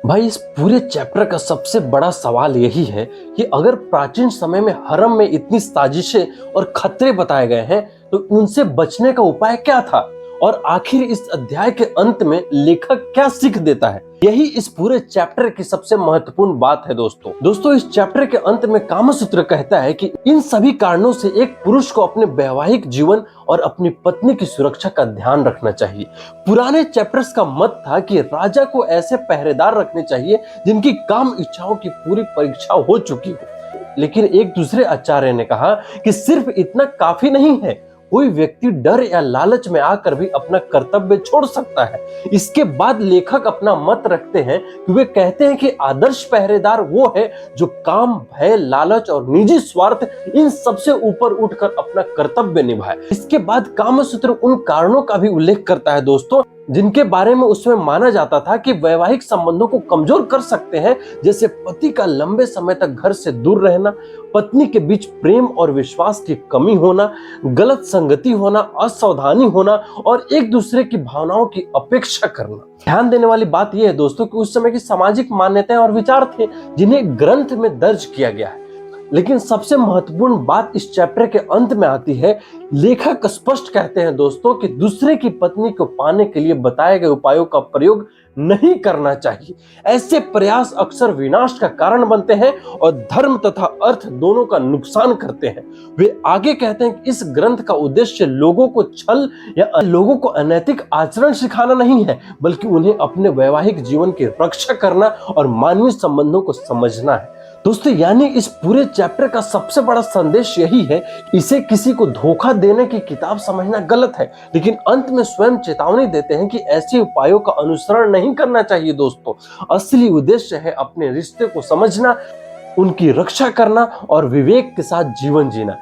भाई इस पूरे चैप्टर का सबसे बड़ा सवाल यही है कि अगर प्राचीन समय में हरम में इतनी साजिशें और खतरे बताए गए हैं तो उनसे बचने का उपाय क्या था और आखिर इस अध्याय के अंत में लेखक क्या सीख देता है। यही इस पूरे चैप्टर की सबसे महत्वपूर्ण बात है दोस्तों इस चैप्टर के अंत में कामसूत्र कहता है कि इन सभी कारणों से एक पुरुष को अपने वैवाहिक जीवन और अपनी पत्नी की सुरक्षा का ध्यान रखना चाहिए। पुराने चैप्टर्स का मत था कि राजा को ऐसे पहरेदार रखने चाहिए जिनकी काम इच्छाओं की पूरी परीक्षा हो चुकी हो, लेकिन एक दूसरे आचार्य ने कहा कि सिर्फ इतना काफी नहीं है, कोई व्यक्ति डर या लालच में आकर भी अपना कर्तव्य छोड़ सकता है। इसके बाद लेखक अपना मत रखते हैं कि वे कहते हैं कि आदर्श पहरेदार वो है जो काम, भय, लालच और निजी स्वार्थ इन सबसे ऊपर उठकर अपना कर्तव्य निभाए। इसके बाद कामसूत्र उन कारणों का भी उल्लेख करता है दोस्तों जिनके बारे में उसमें माना जाता था कि वैवाहिक संबंधों को कमजोर कर सकते हैं, जैसे पति का लंबे समय तक घर से दूर रहना, पत्नी के बीच प्रेम और विश्वास की कमी होना, गलत संगति होना, असावधानी होना और एक दूसरे की भावनाओं की अपेक्षा करना। ध्यान देने वाली बात यह है दोस्तों कि उस समय की सामाजिक मान्यताएं और विचार थे जिन्हें ग्रंथ में दर्ज किया गया है। लेकिन सबसे महत्वपूर्ण बात इस चैप्टर के अंत में आती है। लेखक स्पष्ट कहते हैं दोस्तों कि दूसरे की पत्नी को पाने के लिए बताए गए उपायों का प्रयोग नहीं करना चाहिए। ऐसे प्रयास अक्सर विनाश का कारण बनते हैं और धर्म तथा अर्थ दोनों का नुकसान करते हैं। वे आगे कहते हैं कि इस ग्रंथ का उद्देश्य लोगों को छल या लोगों को अनैतिक आचरण सिखाना नहीं है, बल्कि उन्हें अपने वैवाहिक जीवन की रक्षा करना और मानवीय संबंधों को समझना है। दोस्तों यानी इस पूरे चैप्टर का सबसे बड़ा संदेश यही है, इसे किसी को धोखा देने की किताब समझना गलत है, लेकिन अंत में स्वयं चेतावनी देते हैं कि ऐसे उपायों का अनुसरण नहीं करना चाहिए। दोस्तों असली उद्देश्य है अपने रिश्ते को समझना, उनकी रक्षा करना और विवेक के साथ जीवन जीना।